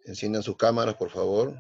Enciendan sus cámaras, por favor.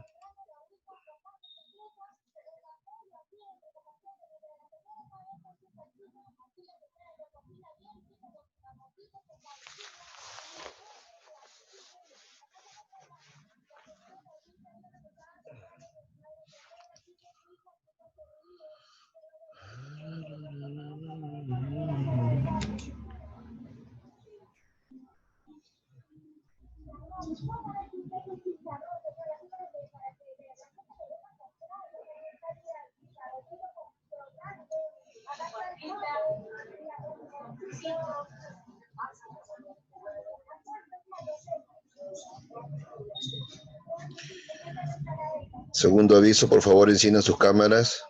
Segundo aviso, por favor, enciendan sus cámaras.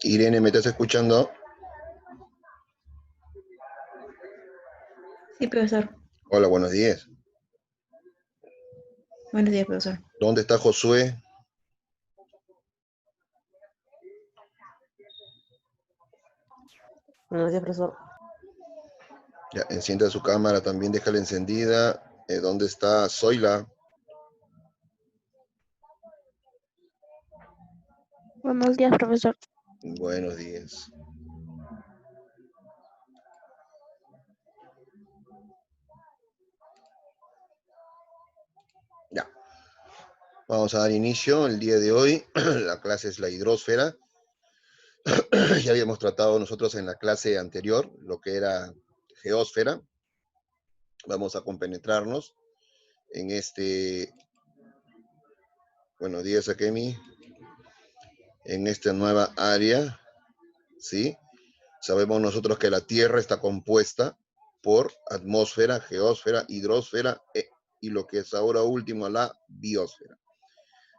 Irene, ¿me estás escuchando? Sí, profesor. Hola, buenos días. Buenos días, profesor. ¿Dónde está Josué? Buenos días, profesor. Ya, encienda su cámara, también déjala encendida. ¿Dónde está Zoila? Buenos días, profesor. Buenos días. Ya. Vamos a dar inicio el día de hoy. La clase es la hidrosfera. Ya habíamos tratado nosotros en la clase anterior lo que era geósfera. Vamos a compenetrarnos en este... Buenos días, Akemi. En esta nueva área, ¿sí? Sabemos nosotros que la Tierra está compuesta por atmósfera, geósfera, hidrosfera y lo que es ahora último, la biosfera.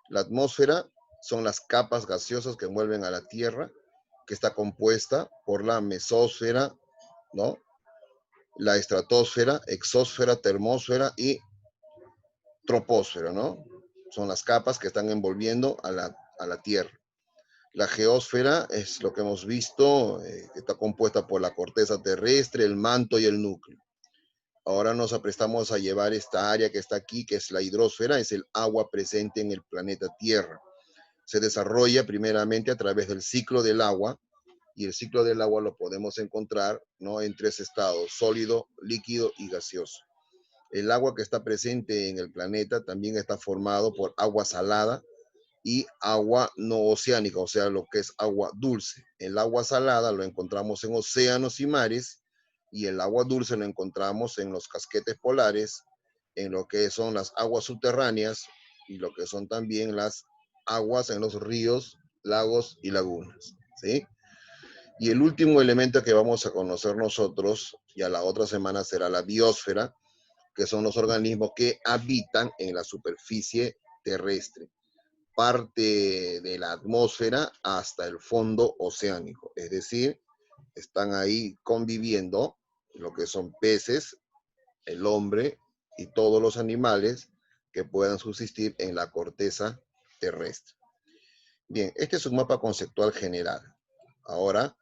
La atmósfera son las capas gaseosas que envuelven a la Tierra, que está compuesta por la mesósfera, ¿no? La estratosfera, exósfera, termósfera y troposfera, ¿no? Son las capas que están envolviendo a la Tierra. La geósfera es lo que hemos visto, que está compuesta por la corteza terrestre, el manto y el núcleo. Ahora nos aprestamos a llevar esta área que está aquí, que es la hidrosfera, es el agua presente en el planeta Tierra. Se desarrolla primeramente a través del ciclo del agua, y el ciclo del agua lo podemos encontrar, ¿no?, en tres estados: sólido, líquido y gaseoso. El agua que está presente en el planeta también está formado por agua salada y agua no oceánica, o sea, lo que es agua dulce. El agua salada lo encontramos en océanos y mares, y el agua dulce lo encontramos en los casquetes polares, en lo que son las aguas subterráneas y lo que son también las aguas en los ríos, lagos y lagunas, ¿sí? Y el último elemento que vamos a conocer nosotros, ya la otra semana, será la biosfera, que son los organismos que habitan en la superficie terrestre, parte de la atmósfera hasta el fondo oceánico. Es decir, están ahí conviviendo lo que son peces, el hombre y todos los animales que puedan subsistir en la corteza terrestre. Bien, este es un mapa conceptual general. Ahora,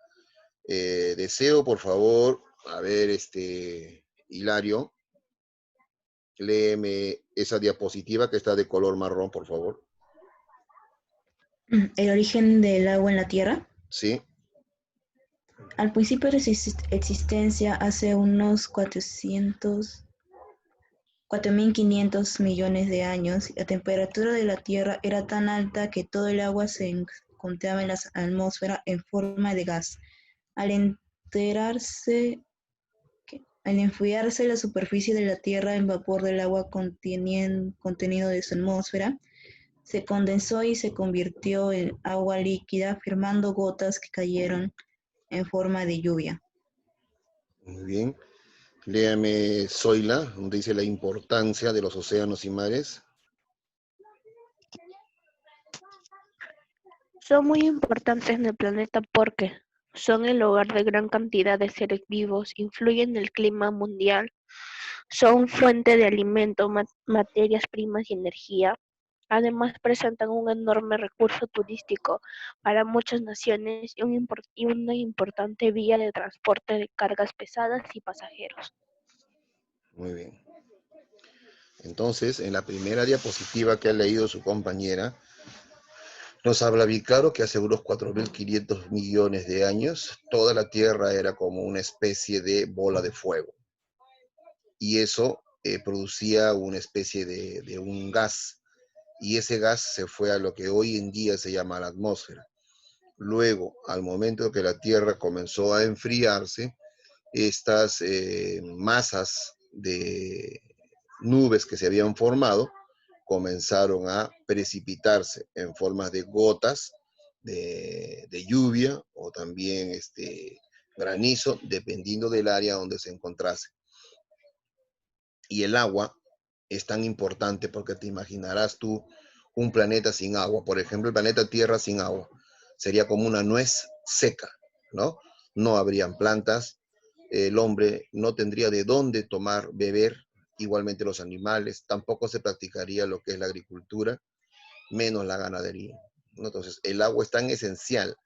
deseo, por favor, a ver, Hilario, léeme esa diapositiva que está de color marrón, por favor. El origen del agua en la Tierra. Sí. Al principio de su existencia, hace unos 400 4.500 millones de años, la temperatura de la Tierra era tan alta que todo el agua se encontraba en la atmósfera en forma de gas. Al enfriarse la superficie de la Tierra, el vapor del agua contenido de su atmósfera se condensó y se convirtió en agua líquida, formando gotas que cayeron en forma de lluvia. Muy bien. Léame Zoila, donde dice la importancia de los océanos y mares. Son muy importantes en el planeta porque son el hogar de gran cantidad de seres vivos, influyen en el clima mundial, son fuente de alimento, materias primas y energía. Además, presentan un enorme recurso turístico para muchas naciones y una importante vía de transporte de cargas pesadas y pasajeros. Muy bien. Entonces, en la primera diapositiva que ha leído su compañera, nos habla bien claro que hace unos 4.500 millones de años, toda la Tierra era como una especie de bola de fuego. Y eso producía una especie de un gas. Y ese gas se fue a lo que hoy en día se llama la atmósfera. Luego, al momento que la Tierra comenzó a enfriarse, estas masas de nubes que se habían formado comenzaron a precipitarse en formas de gotas de lluvia o también granizo, dependiendo del área donde se encontrase. Y el agua es tan importante porque te imaginarás tú un planeta sin agua. Por ejemplo, el planeta Tierra sin agua. Sería como una nuez seca, ¿no? No habrían plantas, el hombre no tendría de dónde tomar, beber, igualmente los animales, tampoco se practicaría lo que es la agricultura, menos la ganadería, ¿no? Entonces, el agua es tan esencial,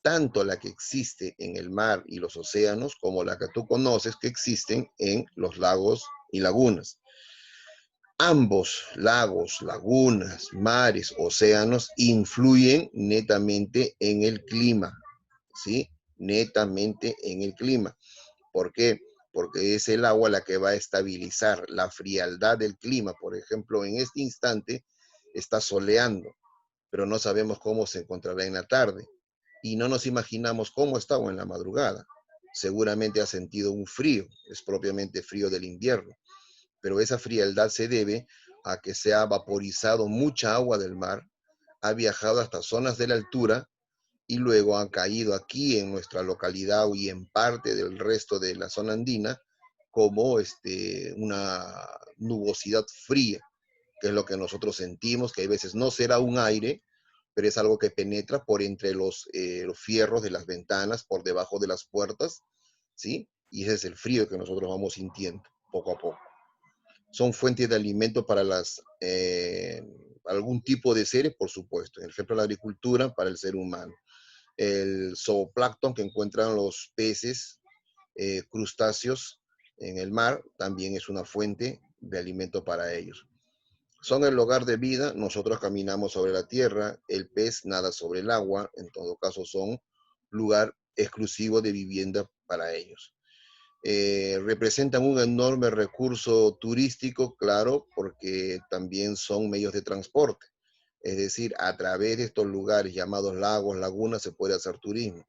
tanto la que existe en el mar y los océanos, como la que tú conoces que existen en los lagos y lagunas. Ambos lagos, lagunas, mares, océanos influyen netamente en el clima, ¿sí? Netamente en el clima. ¿Por qué? Porque es el agua la que va a estabilizar la frialdad del clima. Por ejemplo, en este instante está soleando, pero no sabemos cómo se encontrará en la tarde. Y no nos imaginamos cómo estaba en la madrugada. Seguramente ha sentido un frío, es propiamente frío del invierno, pero esa frialdad se debe a que se ha vaporizado mucha agua del mar, ha viajado hasta zonas de la altura y luego han caído aquí en nuestra localidad y en parte del resto de la zona andina como una nubosidad fría, que es lo que nosotros sentimos, que a veces no será un aire, pero es algo que penetra por entre los fierros de las ventanas, por debajo de las puertas, ¿sí? Y ese es el frío que nosotros vamos sintiendo poco a poco. Son fuentes de alimento para algún tipo de seres, por supuesto. Por ejemplo, la agricultura para el ser humano. El zooplancton que encuentran los peces, crustáceos en el mar, también es una fuente de alimento para ellos. Son el hogar de vida, nosotros caminamos sobre la tierra, el pez nada sobre el agua, en todo caso son lugar exclusivo de vivienda para ellos. Representan un enorme recurso turístico, claro, porque también son medios de transporte. Es decir, a través de estos lugares llamados lagos, lagunas, se puede hacer turismo.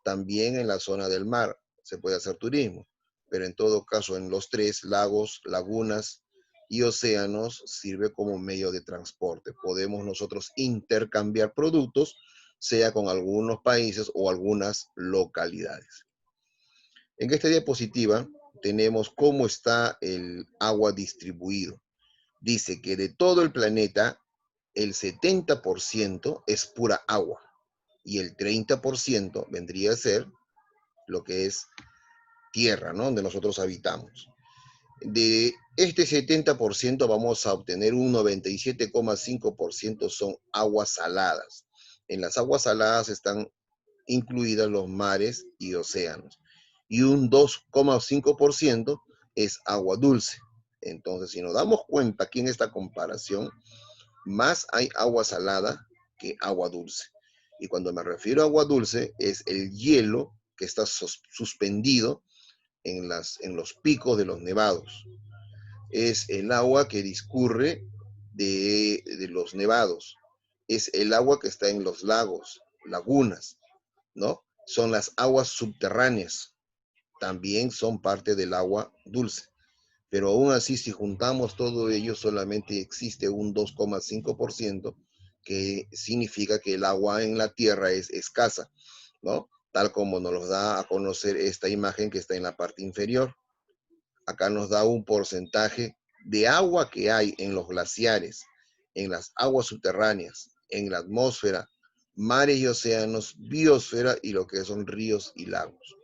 También en la zona del mar se puede hacer turismo, pero en todo caso en los tres lagos, lagunas y océanos sirve como medio de transporte. Podemos nosotros intercambiar productos, sea con algunos países o algunas localidades. En esta diapositiva tenemos cómo está el agua distribuido. Dice que de todo el planeta, el 70% es pura agua y el 30% vendría a ser lo que es tierra, ¿no? Donde nosotros habitamos. De este 70% vamos a obtener un 97,5% son aguas saladas. En las aguas saladas están incluidas los mares y océanos. Y un 2,5% es agua dulce. Entonces, si nos damos cuenta aquí en esta comparación, más hay agua salada que agua dulce. Y cuando me refiero a agua dulce, es el hielo que está suspendido en los picos de los nevados. es el agua que discurre de los nevados, es el agua que está en los lagos, lagunas, ¿no? Son las aguas subterráneas, también son parte del agua dulce. Pero aún así, si juntamos todo ello, solamente existe un 2,5%, que significa que el agua en la tierra es escasa, ¿no? Tal como nos lo da a conocer esta imagen que está en la parte inferior. Acá nos da un porcentaje de agua que hay en los glaciares, en las aguas subterráneas, en la atmósfera, mares y océanos, biosfera y lo que son ríos y lagos.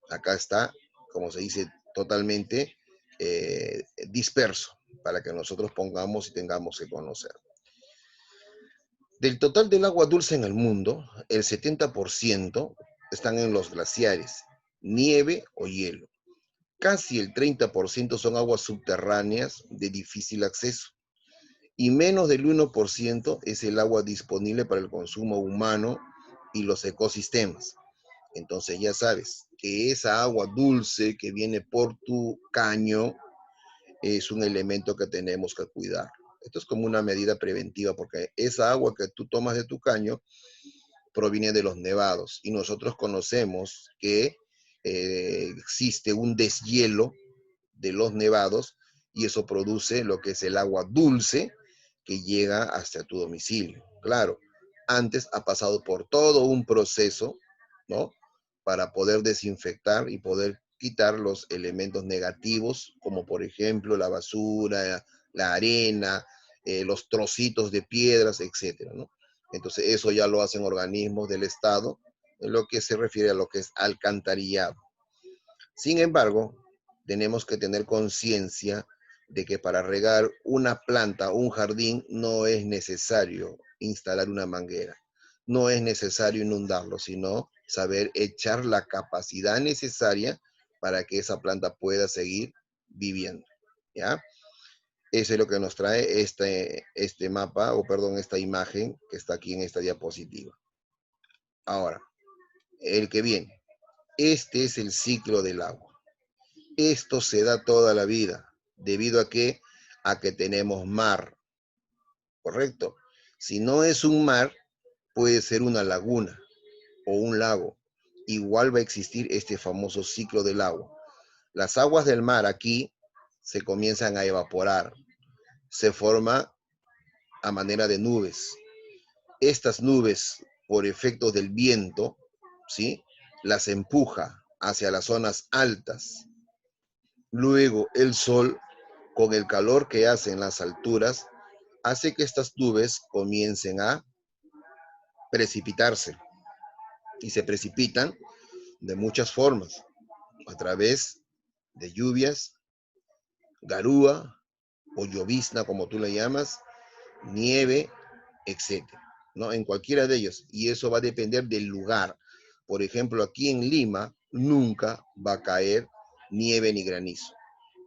Acá está, como se dice, totalmente disperso para que nosotros pongamos y tengamos que conocer. Del total del agua dulce en el mundo, el 70% están en los glaciares, nieve o hielo. Casi el 30% son aguas subterráneas de difícil acceso y menos del 1% es el agua disponible para el consumo humano y los ecosistemas. Entonces ya sabes que esa agua dulce que viene por tu caño es un elemento que tenemos que cuidar. Esto es como una medida preventiva porque esa agua que tú tomas de tu caño proviene de los nevados y nosotros conocemos que existe un deshielo de los nevados y eso produce lo que es el agua dulce que llega hasta tu domicilio. Claro, antes ha pasado por todo un proceso, ¿no? Para poder desinfectar y poder quitar los elementos negativos, como por ejemplo la basura, la arena, los trocitos de piedras, etcétera, ¿no? Entonces eso ya lo hacen organismos del Estado en lo que se refiere a lo que es alcantarillado. Sin embargo, tenemos que tener conciencia de que para regar una planta o un jardín no es necesario instalar una manguera, no es necesario inundarlo, sino saber echar la capacidad necesaria para que esa planta pueda seguir viviendo, ¿ya? Eso es lo que nos trae este mapa, o perdón, esta imagen que está aquí en esta diapositiva. Ahora, el que viene. Este es el ciclo del agua. Esto se da toda la vida, debido a que tenemos mar, ¿correcto? Si no es un mar, puede ser una laguna o un lago. Igual va a existir este famoso ciclo del agua. Las aguas del mar aquí se comienzan a evaporar, se forma a manera de nubes. Estas nubes, por efectos del viento, ¿sí? Las empuja hacia las zonas altas. Luego el sol, con el calor que hace en las alturas, hace que estas nubes comiencen a precipitarse. Y se precipitan de muchas formas, a través de lluvias, garúa o llovizna, como tú le llamas, nieve, etcétera, ¿no? En cualquiera de ellos. Y eso va a depender del lugar. Por ejemplo, aquí en Lima nunca va a caer nieve ni granizo.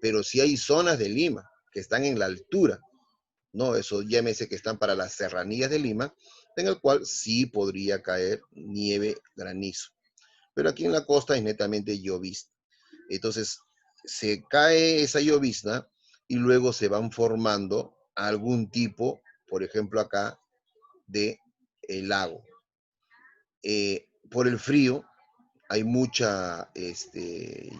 Pero si hay zonas de Lima que están en la altura, ¿no? Eso llámese que están para las serranías de Lima, en el cual sí podría caer nieve, granizo. Pero aquí en la costa es netamente llovizna. Entonces, se cae esa llovizna y luego se van formando algún tipo, por ejemplo acá, de lago. Por el frío hay mucha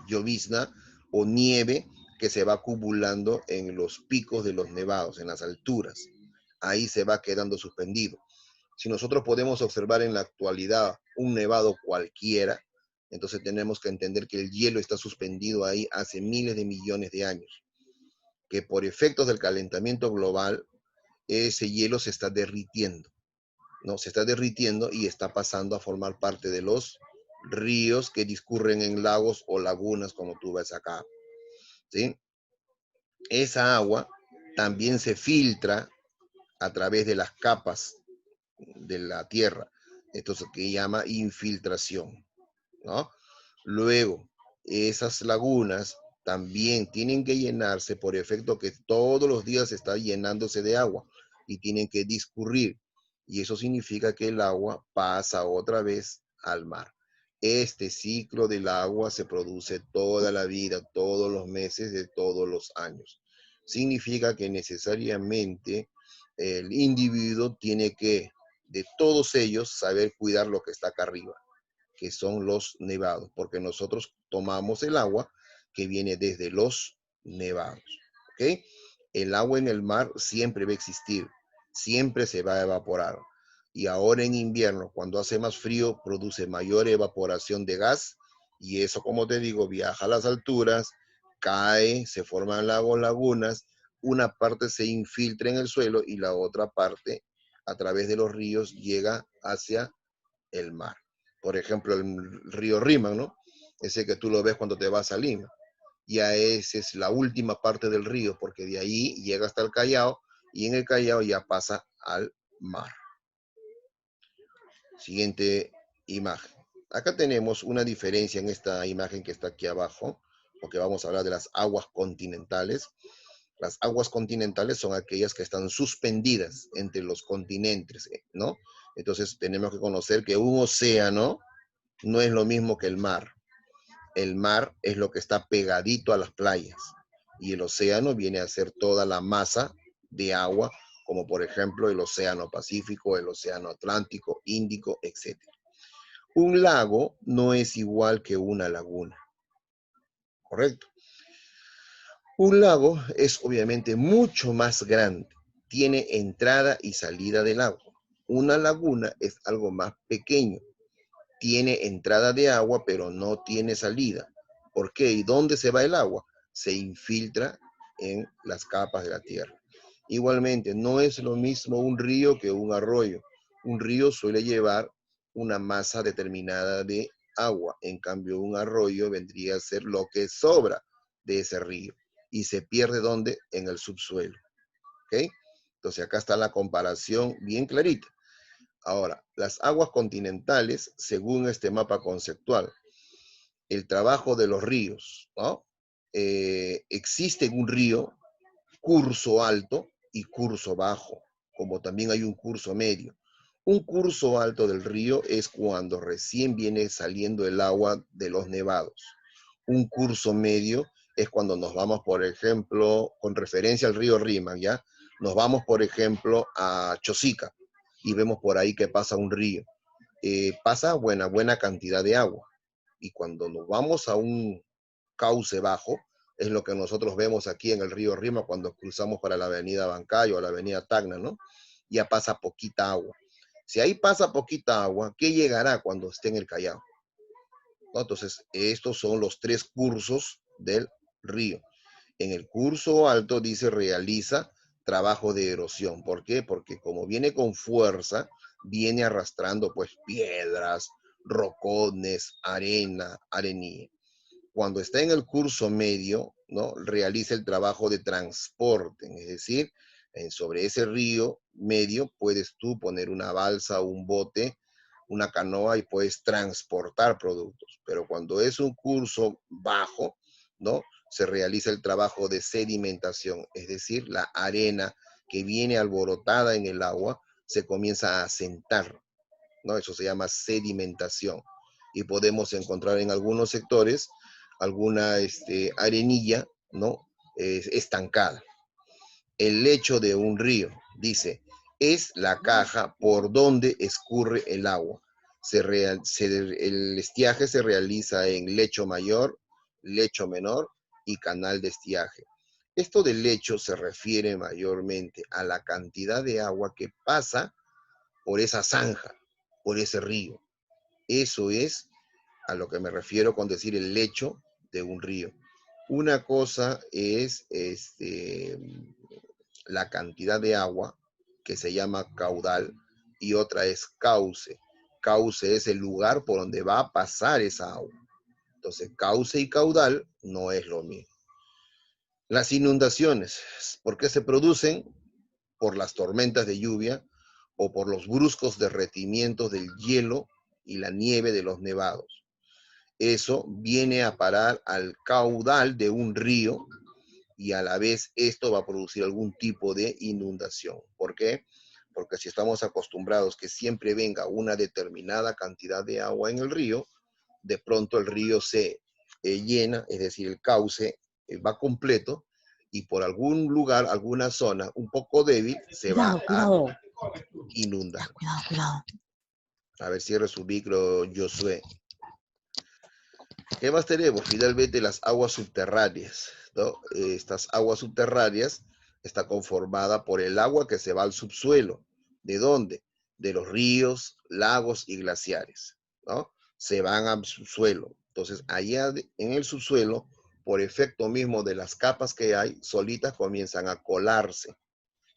llovizna o nieve que se va acumulando en los picos de los nevados, en las alturas. Ahí se va quedando suspendido. Si nosotros podemos observar en la actualidad un nevado cualquiera, entonces tenemos que entender que el hielo está suspendido ahí hace miles de millones de años, que por efectos del calentamiento global, ese hielo se está derritiendo, ¿no? Se está derritiendo y está pasando a formar parte de los ríos que discurren en lagos o lagunas, como tú ves acá, ¿sí? Esa agua también se filtra a través de las capas de la tierra. Esto es lo que llama infiltración, ¿no? Luego, esas lagunas también tienen que llenarse por efecto que todos los días está llenándose de agua y tienen que discurrir. Y eso significa que el agua pasa otra vez al mar. Este ciclo del agua se produce toda la vida, todos los meses de todos los años. significa que necesariamente el individuo tiene que, de todos ellos, saber cuidar lo que está acá arriba, que son los nevados, porque nosotros tomamos el agua que viene desde los nevados, ¿ok? El agua en el mar siempre va a existir, siempre se va a evaporar. Y ahora en invierno, cuando hace más frío, produce mayor evaporación de gas, y eso, como te digo, viaja a las alturas, cae, se forman lagos, lagunas, una parte se infiltra en el suelo y la otra parte, a través de los ríos, llega hacia el mar. Por ejemplo, el río Rímac, ¿no? Ese que tú lo ves cuando te vas a Lima. Ya esa es la última parte del río, porque de ahí llega hasta el Callao y en el Callao ya pasa al mar. Siguiente imagen. Acá tenemos una diferencia en esta imagen que está aquí abajo, porque vamos a hablar de las aguas continentales. Las aguas continentales son aquellas que están suspendidas entre los continentes, ¿no? Entonces tenemos que conocer que un océano no es lo mismo que el mar. El mar es lo que está pegadito a las playas y el océano viene a ser toda la masa de agua, como por ejemplo el océano Pacífico, el océano Atlántico, Índico, etc. Un lago no es igual que una laguna, ¿correcto? Un lago es obviamente mucho más grande, tiene entrada y salida del agua. Una laguna es algo más pequeño, tiene entrada de agua, pero no tiene salida. ¿Por qué? ¿Y dónde se va el agua? Se infiltra en las capas de la tierra. Igualmente, no es lo mismo un río que un arroyo. Un río suele llevar una masa determinada de agua. En cambio, un arroyo vendría a ser lo que sobra de ese río. Y se pierde ¿dónde? En el subsuelo. ¿Ok? Entonces acá está la comparación bien clarita. Ahora, las aguas continentales, según este mapa conceptual, el trabajo de los ríos, ¿no? Existe un río curso alto y curso bajo, como también hay un curso medio. Un curso alto del río es cuando recién viene saliendo el agua de los nevados. Un curso medio es cuando nos vamos, por ejemplo, con referencia al río Rímac, ¿ya? Nos vamos, por ejemplo, a Chosica y vemos por ahí que pasa un río. Pasa buena cantidad de agua. Y cuando nos vamos a un cauce bajo, es lo que nosotros vemos aquí en el río Rímac cuando cruzamos para la avenida Bancayo o la avenida Tacna, ¿no? Ya pasa poquita agua. Si ahí pasa poquita agua, ¿qué llegará cuando esté en el Callao? ¿No? Entonces, estos son los tres cursos del río. En el curso alto dice realiza trabajo de erosión. ¿Por qué? Porque como viene con fuerza, viene arrastrando pues piedras, rocones, arena, arenilla. Cuando está en el curso medio, ¿no? Realiza el trabajo de transporte, es decir, sobre ese río medio puedes tú poner una balsa, un bote, una canoa y puedes transportar productos. Pero cuando es un curso bajo, ¿no? Se realiza el trabajo de sedimentación, es decir, la arena que viene alborotada en el agua se comienza a asentar, ¿no? Eso se llama sedimentación. Y podemos encontrar en algunos sectores alguna arenilla, ¿no? Estancada. El lecho de un río, dice, es la caja por donde escurre el agua. El estiaje se realiza en lecho mayor, lecho menor y canal de estiaje. Esto del lecho se refiere mayormente a la cantidad de agua que pasa por esa zanja, por ese río. Eso es a lo que me refiero con decir el lecho de un río. Una cosa es la cantidad de agua que se llama caudal y otra es cauce. Cauce es el lugar por donde va a pasar esa agua. Entonces, cauce y caudal no es lo mismo. Las inundaciones, ¿por qué se producen? Por las tormentas de lluvia o por los bruscos derretimientos del hielo y la nieve de los nevados. Eso viene a parar al caudal de un río y a la vez esto va a producir algún tipo de inundación. ¿Por qué? Porque si estamos acostumbrados que siempre venga una determinada cantidad de agua en el río, de pronto el río se llena, es decir, el cauce va completo y por algún lugar, alguna zona un poco débil, se va a inundar. Cuidado. A ver, cierre su micro, Josué. ¿Qué más tenemos? Finalmente las aguas subterráneas, ¿no? Estas aguas subterráneas está conformada por el agua que se va al subsuelo. ¿De dónde? De los ríos, lagos y glaciares, ¿no? Se van al subsuelo. Entonces, allá en el subsuelo, por efecto mismo de las capas que hay, solitas comienzan a colarse.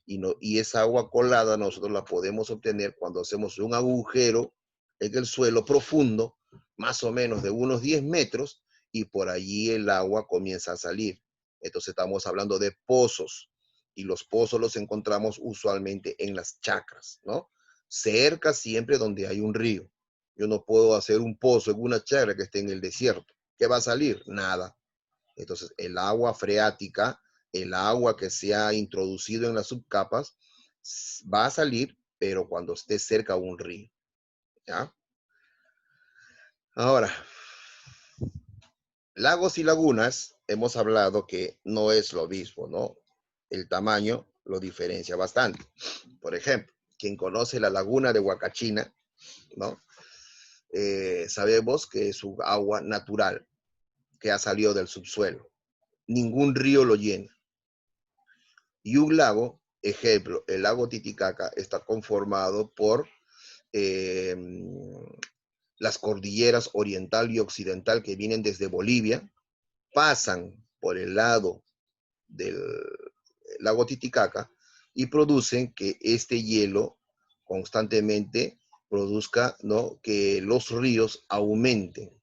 Y esa agua colada nosotros la podemos obtener cuando hacemos un agujero en el suelo profundo, más o menos de unos 10 metros, y por allí el agua comienza a salir. Entonces estamos hablando de pozos, y los pozos los encontramos usualmente en las chacras, ¿no? Cerca siempre donde hay un río. Yo no puedo hacer un pozo en una chacra que esté en el desierto. ¿Qué va a salir? Nada. Entonces el agua freática, el agua que se ha introducido en las subcapas, va a salir, pero cuando esté cerca a un río, ¿ya? Ahora, lagos y lagunas, hemos hablado que no es lo mismo, ¿no? El tamaño lo diferencia bastante. Por ejemplo, quien conoce la laguna de Huacachina, ¿no? Sabemos que es un agua natural que ha salido del subsuelo. Ningún río lo llena. Y un lago, ejemplo, el lago Titicaca está conformado por eh, las cordilleras oriental y occidental que vienen desde Bolivia, pasan por el lado del lago Titicaca y producen que este hielo constantemente produzca, ¿no?, que los ríos aumenten,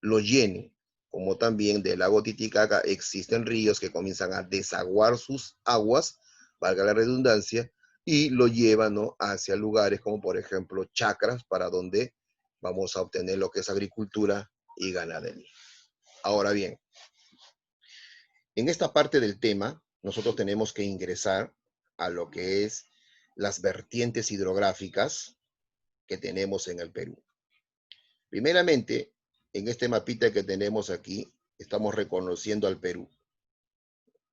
lo llenen, como también del lago Titicaca existen ríos que comienzan a desaguar sus aguas, valga la redundancia, y lo llevan, ¿no?, hacia lugares como por ejemplo chacras, para donde vamos a obtener lo que es agricultura y ganadería. Ahora bien, en esta parte del tema, nosotros tenemos que ingresar a lo que es las vertientes hidrográficas que tenemos en el Perú. Primeramente, en este mapita que tenemos aquí, estamos reconociendo al Perú.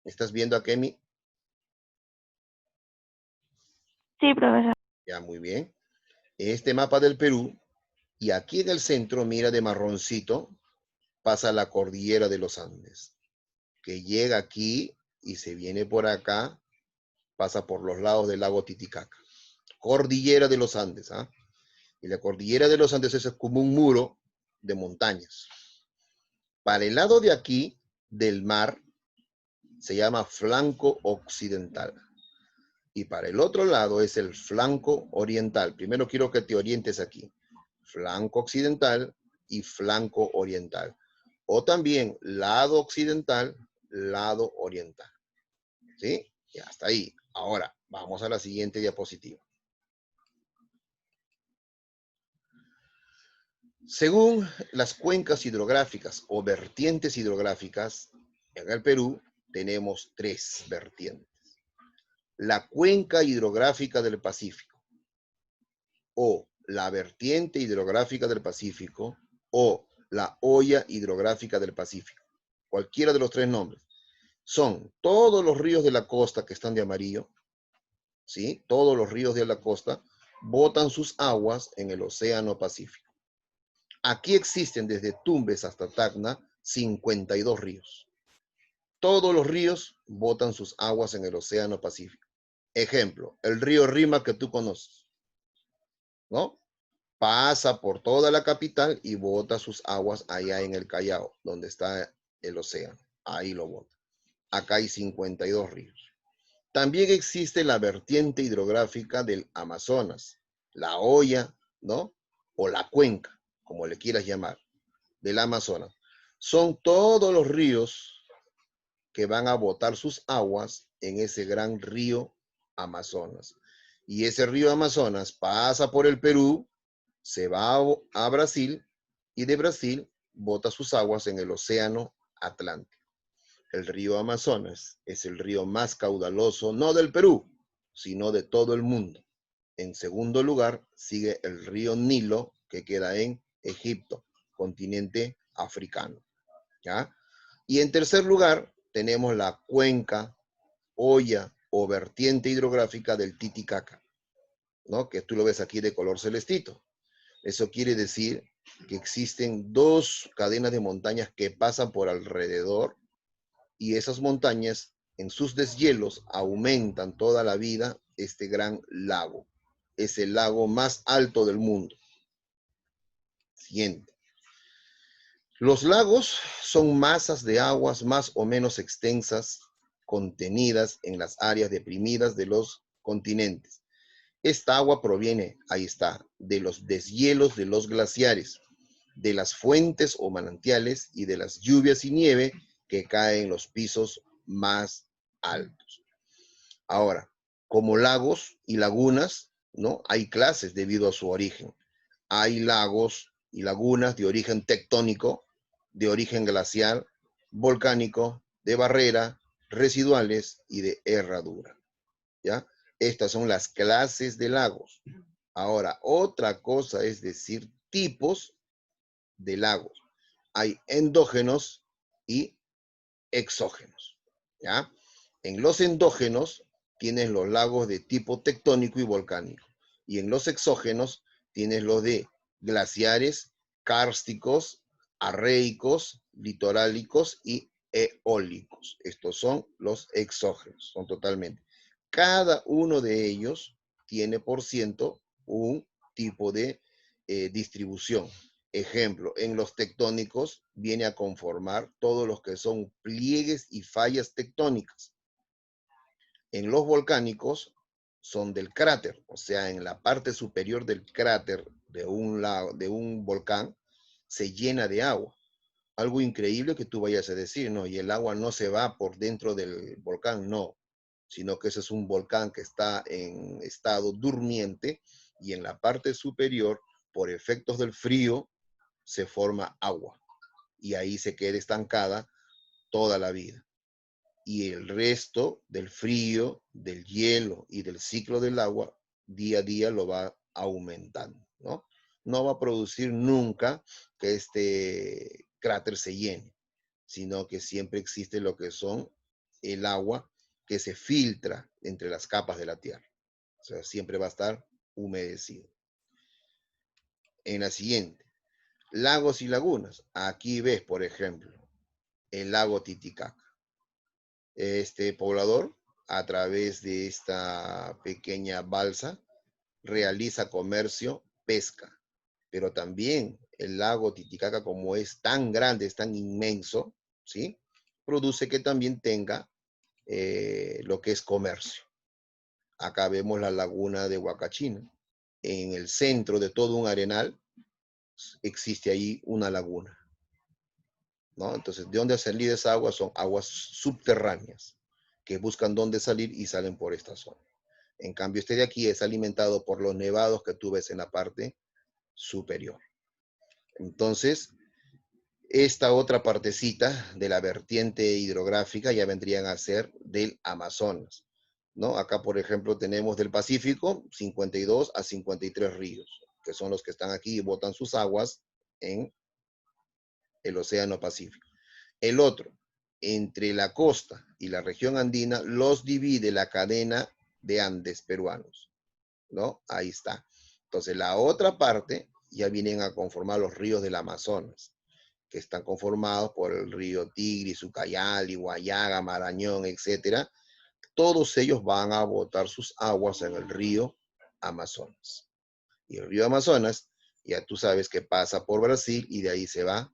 ¿Estás viendo a Kemi? Sí, profesor. Ya, muy bien. En este mapa del Perú, y aquí en el centro, mira de marroncito, pasa la cordillera de los Andes, que llega aquí y se viene por acá, pasa por los lados del lago Titicaca. Cordillera de los Andes, ¿ah? Y la cordillera de los Andes es como un muro de montañas. Para el lado de aquí, del mar, se llama flanco occidental. Y para el otro lado es el flanco oriental. Primero quiero que te orientes aquí. Flanco occidental y flanco oriental. O también lado occidental, lado oriental. ¿Sí? Ya está ahí. Ahora, vamos a la siguiente diapositiva. Según las cuencas hidrográficas o vertientes hidrográficas, en el Perú tenemos 3 vertientes. La cuenca hidrográfica del Pacífico, o la vertiente hidrográfica del Pacífico, o la hoya hidrográfica del Pacífico. Cualquiera de los 3 nombres. Son todos los ríos de la costa que están de amarillo, ¿sí? Todos los ríos de la costa botan sus aguas en el Océano Pacífico. Aquí existen desde Tumbes hasta Tacna 52 ríos. Todos los ríos botan sus aguas en el Océano Pacífico. Ejemplo, el río Rima que tú conoces, ¿no? Pasa por toda la capital y bota sus aguas allá en el Callao, donde está el océano. Ahí lo bota. Acá hay 52 ríos. También existe la vertiente hidrográfica del Amazonas, la hoya, ¿no? O la cuenca, como le quieras llamar, del Amazonas. Son todos los ríos que van a botar sus aguas en ese gran río Amazonas. Y ese río Amazonas pasa por el Perú, se va a Brasil y de Brasil bota sus aguas en el Océano Atlántico. El río Amazonas es el río más caudaloso, no del Perú, sino de todo el mundo. En segundo lugar, sigue el río Nilo, que queda en Egipto, continente africano, ¿ya? Y en tercer lugar, tenemos la cuenca hoya o vertiente hidrográfica del Titicaca, ¿no? Que tú lo ves aquí de color celestito. Eso quiere decir que existen dos cadenas de montañas que pasan por alrededor y esas montañas en sus deshielos aumentan toda la vida este gran lago. Es el lago más alto del mundo. Siguiente. Los lagos son masas de aguas más o menos extensas contenidas en las áreas deprimidas de los continentes. Esta agua proviene, ahí está, de los deshielos de los glaciares, de las fuentes o manantiales y de las lluvias y nieve que caen en los pisos más altos. Ahora, como lagos y lagunas, ¿no? Hay clases debido a su origen. Hay lagos y lagunas de origen tectónico, de origen glacial, volcánico, de barrera, residuales y de herradura, ¿ya? Estas son las clases de lagos. Ahora, otra cosa es decir tipos de lagos. Hay endógenos y exógenos, ¿ya? En los endógenos tienes los lagos de tipo tectónico y volcánico. Y en los exógenos tienes los de glaciares, kársticos, arreicos, litorálicos y eólicos. Estos son los exógenos, son totalmente. Cada uno de ellos tiene por ciento un tipo de distribución. Ejemplo, en los tectónicos viene a conformar todos los que son pliegues y fallas tectónicas. En los volcánicos son del cráter, o sea, en la parte superior del cráter de un volcán se llena de agua. Algo increíble que tú vayas a decir, ¿no? Y el agua no se va por dentro del volcán, no, sino que ese es un volcán que está en estado durmiente y en la parte superior, por efectos del frío, se forma agua y ahí se queda estancada toda la vida. Y el resto del frío, del hielo y del ciclo del agua, día a día lo va aumentando, ¿no? No va a producir nunca que este cráter se llene, sino que siempre existe lo que son el agua que se filtra entre las capas de la tierra. O sea, siempre va a estar humedecido. En la siguiente, lagos y lagunas. Aquí ves, por ejemplo, el lago Titicaca. Este poblador, a través de esta pequeña balsa, realiza comercio, pesca. Pero también el lago Titicaca, como es tan grande, es tan inmenso, ¿sí? Produce que también tenga lo que es comercio. Acá vemos la laguna de Huacachina. En el centro de todo un arenal existe ahí una laguna, ¿no? Entonces, ¿de dónde salido esa agua? Son aguas subterráneas que buscan dónde salir y salen por esta zona. En cambio, este de aquí es alimentado por los nevados que tú ves en la parte superior. Entonces, esta otra partecita de la vertiente hidrográfica ya vendrían a ser del Amazonas, ¿no? Acá, por ejemplo, tenemos del Pacífico 52 a 53 ríos, que son los que están aquí y botan sus aguas en el Océano Pacífico. El otro, entre la costa y la región andina, los divide la cadena de Andes peruanos, ¿no? Ahí está. Entonces, la otra parte ya vienen a conformar los ríos del Amazonas, que están conformados por el río Tigris, Ucayali, Guayaga, Marañón, etcétera. Todos ellos van a botar sus aguas en el río Amazonas. Y el río Amazonas, ya tú sabes que pasa por Brasil y de ahí se va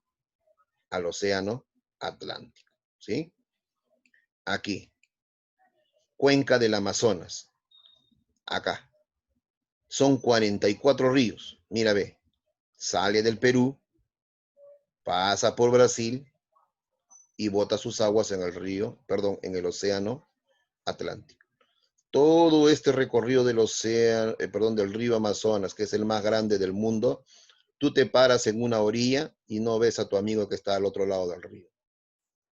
al océano Atlántico, ¿sí? Aquí, cuenca del Amazonas, acá. Son 44 ríos, mira, ve, sale del Perú, pasa por Brasil y bota sus aguas en el río, perdón, en el océano Atlántico. Todo este recorrido del océano, del río Amazonas, que es el más grande del mundo, tú te paras en una orilla y no ves a tu amigo que está al otro lado del río.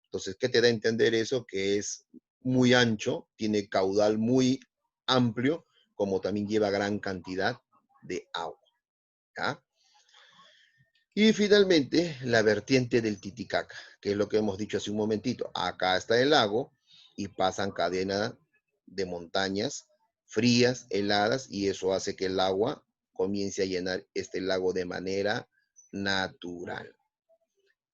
Entonces, ¿qué te da a entender eso? Que es muy ancho, tiene caudal muy amplio, como también lleva gran cantidad de agua, ¿ya? Y finalmente, la vertiente del Titicaca, que es lo que hemos dicho hace un momentito. Acá está el lago y pasan cadena de montañas frías, heladas, y eso hace que el agua comience a llenar este lago de manera natural.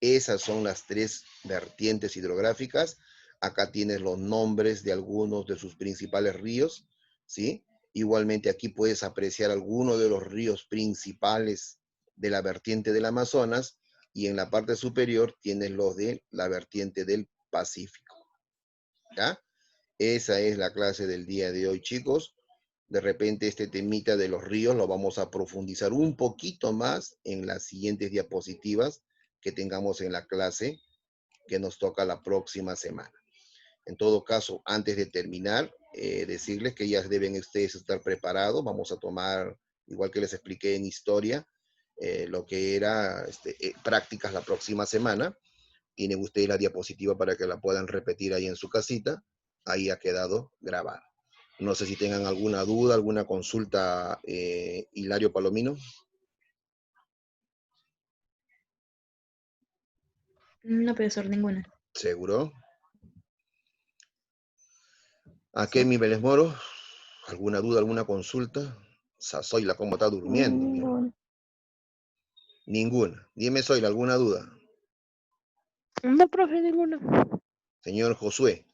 Esas son las 3 vertientes hidrográficas. Acá tienes los nombres de algunos de sus principales ríos, ¿sí? Igualmente aquí puedes apreciar algunos de los ríos principales de la vertiente del Amazonas, y en la parte superior tienes los de la vertiente del Pacífico. ¿Ya? Esa es la clase del día de hoy, chicos. De repente este temita de los ríos lo vamos a profundizar un poquito más en las siguientes diapositivas que tengamos en la clase que nos toca la próxima semana. En todo caso, antes de terminar, decirles que ya deben ustedes estar preparados. Vamos a tomar, igual que les expliqué en historia, lo que era prácticas la próxima semana. Tienen ustedes la diapositiva para que la puedan repetir ahí en su casita. Ahí ha quedado grabada. No sé si tengan alguna duda, alguna consulta, Hilario Palomino. No, profesor, ninguna. ¿Seguro? ¿A qué, Sí. mi Vélez Moro? ¿Alguna duda, alguna consulta? Zoila, ¿cómo está durmiendo? Ninguna. Ninguna. Dime, Zoila, ¿alguna duda? No, profe, ninguna. Señor Josué.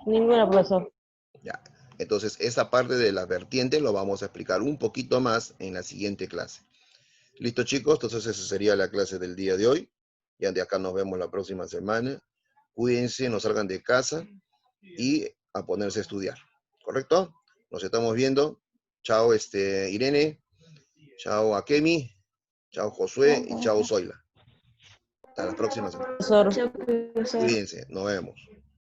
Ninguna, profesor. Ya. Entonces, esa parte de la vertiente lo vamos a explicar un poquito más en la siguiente clase. ¿Listo, chicos? Entonces, esa sería la clase del día de hoy. Ya de acá nos vemos la próxima semana. Cuídense, no salgan de casa y a ponerse a estudiar. ¿Correcto? Nos estamos viendo. Chao, Irene. Chao, Akemi. Chao, Josué. Y chao, Zoila. Hasta la próxima semana. Profesor. Chao, profesor. Cuídense. Nos vemos.